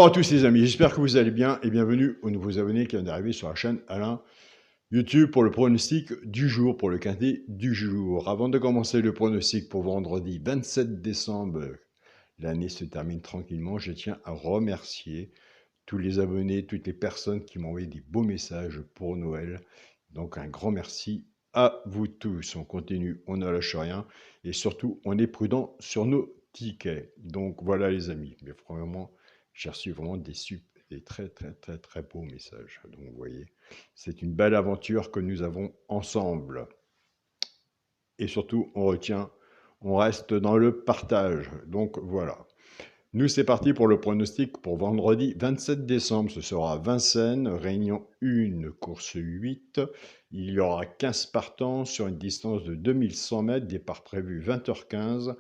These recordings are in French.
Bonjour à tous les amis, j'espère que vous allez bien et bienvenue aux nouveaux abonnés qui viennent d'arriver sur la chaîne Alain YouTube pour le pronostic du jour, pour le quintet du jour. Avant de commencer le pronostic pour vendredi 27 décembre, l'année se termine tranquillement, je tiens à remercier tous les abonnés, toutes les personnes qui m'ont envoyé des beaux messages pour Noël. Donc un grand merci à vous tous. On continue, on ne lâche rien et surtout on est prudent sur nos tickets. Donc voilà les amis, mais premièrement, j'ai reçu vraiment des très beaux messages. Donc vous voyez, c'est une belle aventure que nous avons ensemble. Et surtout, on reste dans le partage. Donc voilà. Nous, c'est parti pour le pronostic pour vendredi 27 décembre. Ce sera Vincennes, Réunion 1, course 8. Il y aura 15 partants sur une distance de 2100 mètres, départ prévu 20h15.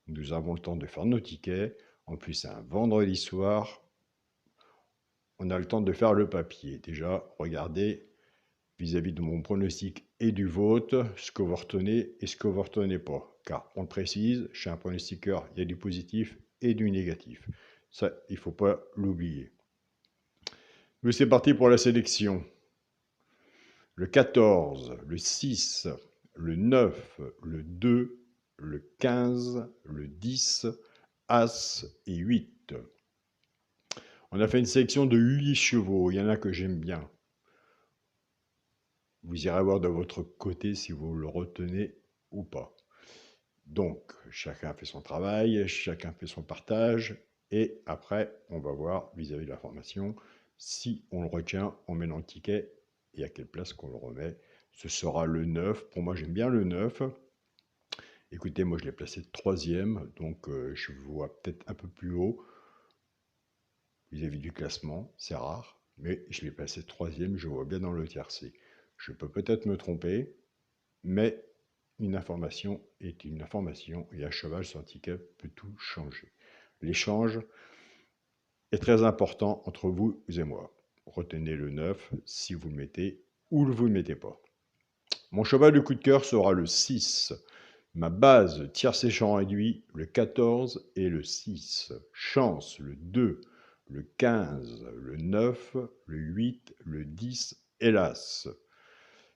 Nous avons le temps de faire nos tickets. En plus, c'est un vendredi soir. On a le temps de faire le papier. Déjà, regardez vis-à-vis de mon pronostic et du vôtre, ce que vous retenez et ce que vous ne retenez pas. Car on le précise, chez un pronostiqueur, il y a du positif et du négatif. Ça, il ne faut pas l'oublier. Mais c'est parti pour la sélection. Le 14, le 6, le 9, le 2, le 15, le 10, As et 8. On a fait une sélection de 8 chevaux. Il y en a que j'aime bien. Vous irez voir de votre côté si vous le retenez ou pas. Donc, chacun fait son travail, chacun fait son partage, et après, on va voir vis-à-vis de la formation, si on le retient, on met dans le ticket, et à quelle place qu'on le remet. Ce sera le 9, pour moi j'aime bien le 9. Écoutez, moi je l'ai placé troisième, donc je vous vois peut-être un peu plus haut, vis-à-vis du classement, c'est rare, mais je l'ai placé troisième, je vois bien dans le tiercé. Je peux peut-être me tromper, mais une information est une information et à cheval sur un ticket peut tout changer. L'échange est très important entre vous et moi. Retenez le 9 si vous le mettez ou vous ne le mettez pas. Mon cheval de coup de cœur sera le 6. Ma base tiercé champ réduit, le 14 et le 6. Chance, le 2, le 15, le 9, le 8, le 10, hélas.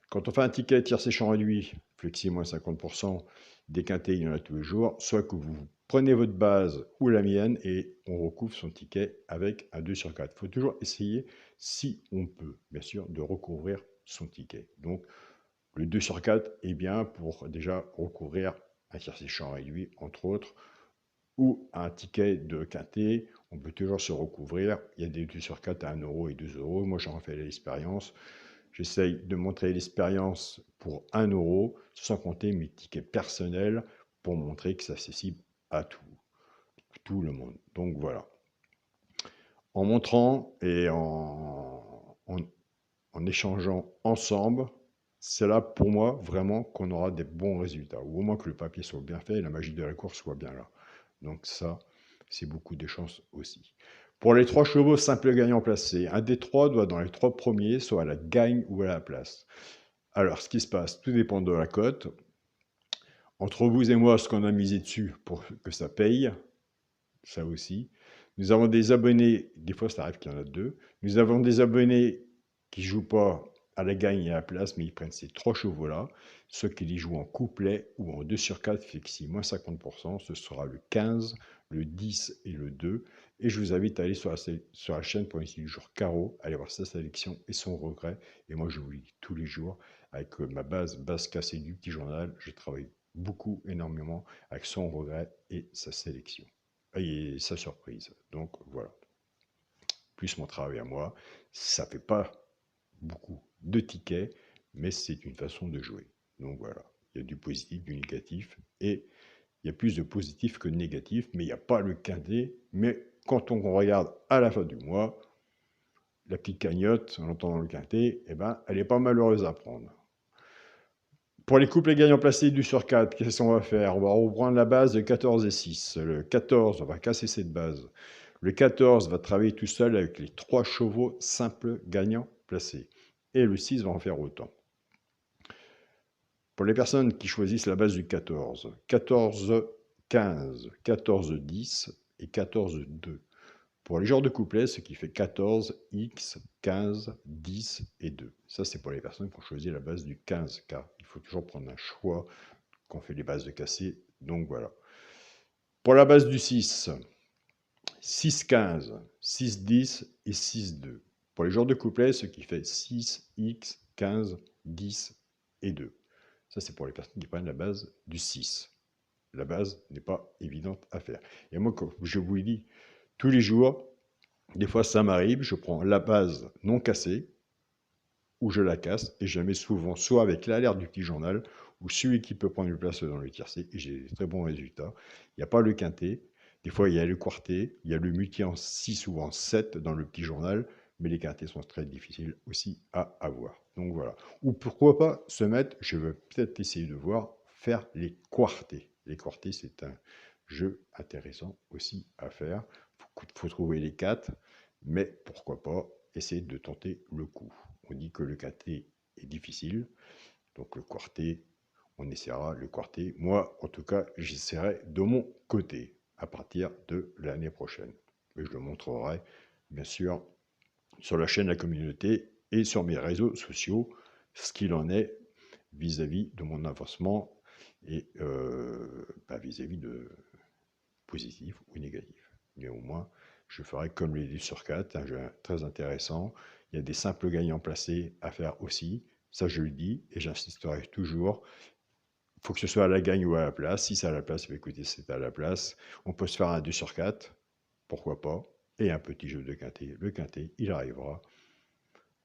Quand on fait un ticket tiercé champ réduit, flexi moins 50%, déquinté, il y en a tous les jours, soit que vous prenez votre base ou la mienne et on recouvre son ticket avec un 2 sur 4. Il faut toujours essayer, si on peut, bien sûr, de recouvrir son ticket. Donc, le 2 sur 4 est bien pour déjà recouvrir un tiercé champ réduit, entre autres, ou un ticket de quintet. On peut toujours se recouvrir. Il y a des 2 sur 4 à 1 euro et 2 euros. Moi, j'en fais l'expérience. J'essaye de montrer l'expérience pour 1 euro, sans compter mes tickets personnels, pour montrer que c'est accessible à tout le monde. Donc voilà. En montrant et en échangeant ensemble, c'est là pour moi vraiment qu'on aura des bons résultats, ou au moins que le papier soit bien fait et la magie de la course soit bien là. Donc ça, c'est beaucoup de chance aussi. Pour les 3 chevaux simples gagnants placés, un des 3 doit dans les 3 premiers, soit à la gagne ou à la place. Alors, ce qui se passe, tout dépend de la cote. Entre vous et moi, ce qu'on a misé dessus pour que ça paye, ça aussi. Nous avons des abonnés, des fois ça arrive qu'il y en a 2, nous avons des abonnés qui ne jouent pas à la gagne et à la place, mais ils prennent ces 3 chevaux-là. Ceux qui les jouent en couplet ou en 2 sur 4, flexi, moins 50%, ce sera le 15, le 10 et le 2. Et je vous invite à aller sur la chaîne pour essayer du jour Caro, aller voir sa sélection et son regret. Et moi, je vous lis tous les jours avec ma base cassée du petit journal. Je travaille beaucoup, énormément avec son regret et sa sélection et sa surprise. Donc voilà. Plus mon travail à moi, ça fait pas beaucoup de tickets, mais c'est une façon de jouer. Donc voilà, il y a du positif, du négatif, et il y a plus de positif que de négatif, mais il n'y a pas le quintet. Mais quand on regarde à la fin du mois, la petite cagnotte, en entendant le quintet, eh ben, elle n'est pas malheureuse à prendre. Pour les couples gagnants placés du sur 4, qu'est-ce qu'on va faire? On va reprendre la base de 14 et 6. Le 14, on va casser cette base. Le 14 va travailler tout seul avec les 3 chevaux simples gagnants placés. Et le 6 va en faire autant. Pour les personnes qui choisissent la base du 14, 14, 15, 14, 10 et 14, 2. Pour les genres de couplets, ce qui fait 14, X, 15, 10 et 2. Ça, c'est pour les personnes qui ont choisi la base du 15K. Il faut toujours prendre un choix quand on fait les bases de cassé. Donc voilà. Pour la base du 6, 6, 15, 6, 10 et 6, 2. Pour les genres de couplets, ce qui fait 6, X, 15, 10 et 2. Ça, c'est pour les personnes qui prennent la base du 6. La base n'est pas évidente à faire. Et moi, comme je vous le dis, tous les jours, des fois ça m'arrive, je prends la base non cassée, ou je la casse, et je la mets souvent soit avec l'alerte du petit journal, ou celui qui peut prendre une place dans le tiercé, et j'ai des très bons résultats. Il n'y a pas le quintet, des fois il y a le quartet, il y a le multi en 6 ou en 7 dans le petit journal, mais les quintets sont très difficiles aussi à avoir. Donc voilà. Ou pourquoi pas se mettre, je vais peut-être essayer de voir, faire les quartets. Les quartets, c'est un jeu intéressant aussi à faire. Il faut trouver les 4, mais pourquoi pas essayer de tenter le coup. On dit que le quintet est difficile, donc le quartet, on essaiera le quartet. Moi, en tout cas, j'essaierai de mon côté à partir de l'année prochaine. Et je le montrerai, bien sûr, sur la chaîne La Communauté et sur mes réseaux sociaux, ce qu'il en est vis-à-vis de mon avancement et vis-à-vis de positif ou négatif. Mais au moins, je ferai comme les 10 sur 4, un jeu très intéressant. Il y a des simples gagnants placés à faire aussi. Ça, je le dis et j'insisterai toujours. Il faut que ce soit à la gagne ou à la place. Si c'est à la place, écoutez, c'est à la place. On peut se faire un 2 sur 4, pourquoi pas. Et un petit jeu de quintet. Le quintet, il arrivera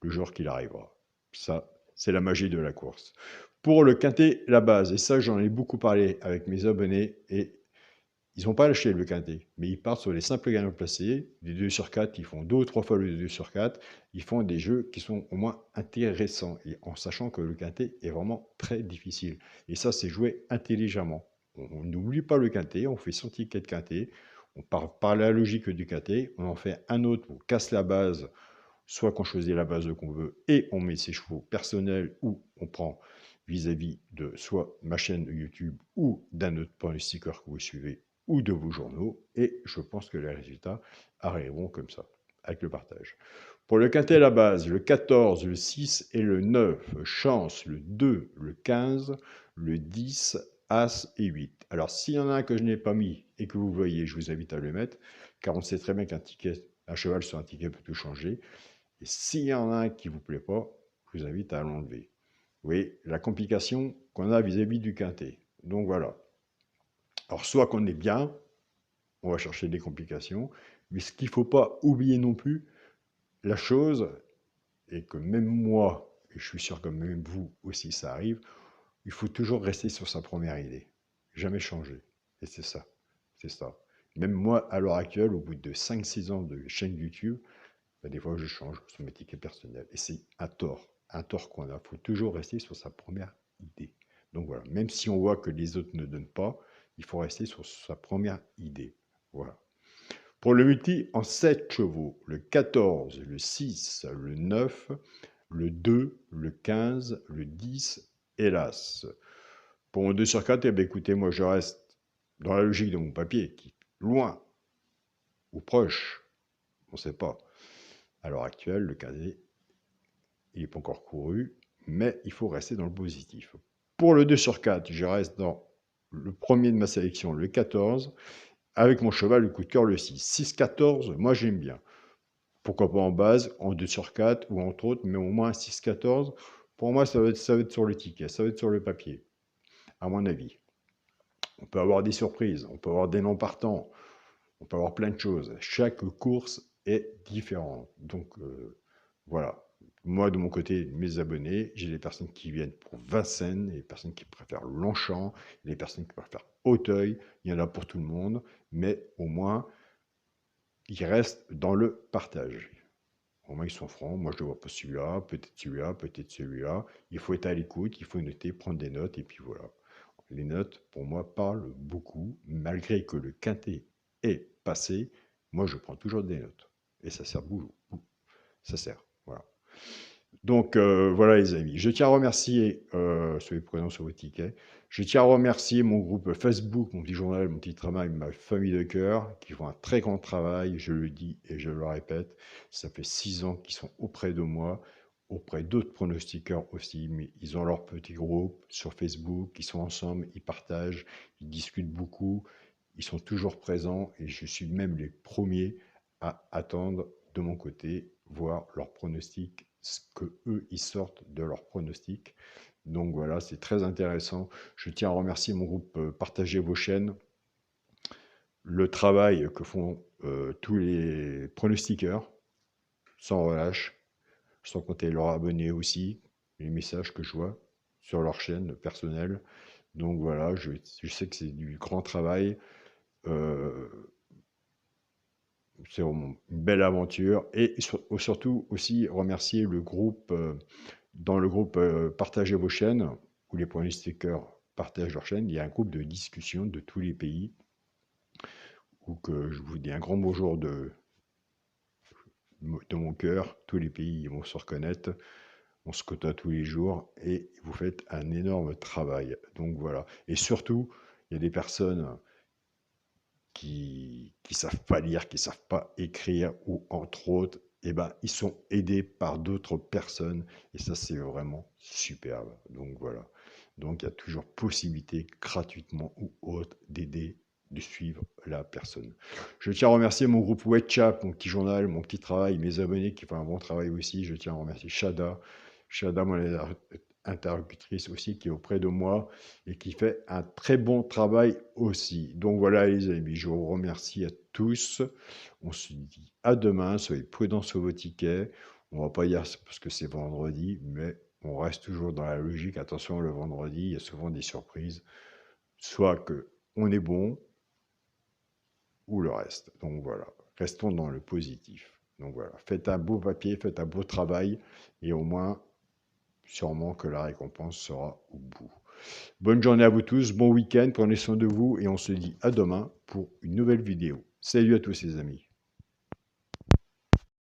le jour qu'il arrivera. Ça, c'est la magie de la course. Pour le quintet, la base, et ça, j'en ai beaucoup parlé avec mes abonnés, et ils n'ont pas lâché le quintet, mais ils partent sur les simples gagnants placés, des 2 sur 4, ils font 2 ou 3 fois le 2 sur 4, ils font des jeux qui sont au moins intéressants, et en sachant que le quintet est vraiment très difficile. Et ça, c'est joué intelligemment. On n'oublie pas le quintet, on fait son ticket de quintet, on part par la logique du quintet, on en fait un autre, on casse la base, soit qu'on choisit la base qu'on veut et on met ses chevaux personnels, ou on prend vis-à-vis de soit ma chaîne YouTube ou d'un autre pronostiqueur que vous suivez ou de vos journaux, et je pense que les résultats arriveront comme ça, avec le partage. Pour le quintet à la base, le 14, le 6 et le 9, chance, le 2, le 15, le 10, As et 8. Alors s'il y en a un que je n'ai pas mis et que vous voyez, je vous invite à le mettre, car on sait très bien qu'un ticket, un cheval sur un ticket peut tout changer. Et s'il y en a un qui ne vous plaît pas, je vous invite à l'enlever. Vous voyez la complication qu'on a vis-à-vis du quintet. Donc voilà. Alors soit qu'on est bien, on va chercher des complications, mais ce qu'il ne faut pas oublier non plus, la chose, et que même moi, et je suis sûr que même vous aussi ça arrive, il faut toujours rester sur sa première idée. Jamais changer. Et c'est ça. C'est ça. Même moi, à l'heure actuelle, au bout de 5-6 ans de chaîne YouTube, des fois je change sur mes tickets personnels. Et c'est un tort qu'on a. Il faut toujours rester sur sa première idée. Donc voilà, même si on voit que les autres ne donnent pas, il faut rester sur sa première idée. Voilà. Pour le multi en 7 chevaux, le 14, le 6, le 9, le 2, le 15, le 10, hélas. Pour mon 2 sur 4, eh bien, écoutez, moi je reste dans la logique de mon papier, qui loin ou proche, on ne sait pas. À l'heure actuelle, le cadet, il n'est pas encore couru, mais il faut rester dans le positif. Pour le 2 sur 4, je reste dans le premier de ma sélection, le 14, avec mon cheval, le coup de cœur, le 6. 6-14, moi j'aime bien. Pourquoi pas en base, en 2 sur 4 ou entre autres, mais au moins 6-14. Pour moi, ça va être sur le ticket, ça va être sur le papier, à mon avis. On peut avoir des surprises, on peut avoir des noms partants, on peut avoir plein de choses. Chaque course est différente. Donc voilà. Moi, de mon côté, mes abonnés, j'ai des personnes qui viennent pour Vincennes, des personnes qui préfèrent Longchamp, des personnes qui préfèrent Auteuil. Il y en a pour tout le monde, mais au moins, ils restent dans le partage. Au moins, ils sont francs. Moi, je ne vois pas celui-là, peut-être celui-là, peut-être celui-là. Il faut être à l'écoute, il faut noter, prendre des notes, et puis voilà. Les notes, pour moi, parlent beaucoup, malgré que le quintet est passé. Moi, je prends toujours des notes. Et ça sert beaucoup. Ça sert. Voilà. Donc voilà les amis, je tiens à remercier, soyez présents sur vos tickets. Je tiens à remercier mon groupe Facebook, mon petit journal, mon petit travail, ma famille de cœur, qui font un très grand travail, je le dis et je le répète. Ça fait 6 ans qu'ils sont auprès de moi, auprès d'autres pronostiqueurs aussi, mais ils ont leur petit groupe sur Facebook, ils sont ensemble, ils partagent, ils discutent beaucoup, ils sont toujours présents et je suis même les premiers à attendre de mon côté, voir leurs pronostics, ce que eux ils sortent de leurs pronostics. Donc voilà, c'est très intéressant. Je tiens à remercier mon groupe Partagez vos chaînes, le travail que font tous les pronostiqueurs, sans relâche, sans compter leurs abonnés aussi, les messages que je vois sur leur chaîne personnelle. Donc voilà, je sais que c'est du grand travail. Euh, c'est vraiment une belle aventure. Et surtout aussi remercier le groupe, dans le groupe Partagez vos chaînes, où les pronostiqueurs partagent leurs chaînes, il y a un groupe de discussion de tous les pays, où que je vous dis un grand bonjour de mon cœur. Tous les pays vont se reconnaître, on se côtoie tous les jours, et vous faites un énorme travail. Donc voilà. Et surtout, il y a des personnes qui savent pas lire, qui savent pas écrire, ou entre autres, eh ben, ils sont aidés par d'autres personnes, et ça, c'est vraiment superbe. Donc voilà. Donc il y a toujours possibilité, gratuitement ou autre, d'aider, de suivre la personne. Je tiens à remercier mon groupe WhatsApp, mon petit journal, mon petit travail, mes abonnés qui font un bon travail aussi. Je tiens à remercier Shada, mon interlocutrice aussi, qui est auprès de moi et qui fait un très bon travail aussi. Donc voilà les amis, je vous remercie à tous. On se dit à demain, soyez prudents sur vos tickets. On va pas dire parce que c'est vendredi, mais on reste toujours dans la logique. Attention, le vendredi, il y a souvent des surprises. Soit que on est bon, ou le reste. Donc voilà, restons dans le positif. Donc voilà, faites un beau papier, faites un beau travail, et au moins, sûrement que la récompense sera au bout. Bonne journée à vous tous, bon week-end, prenez soin de vous et on se dit à demain pour une nouvelle vidéo. Salut à tous les amis.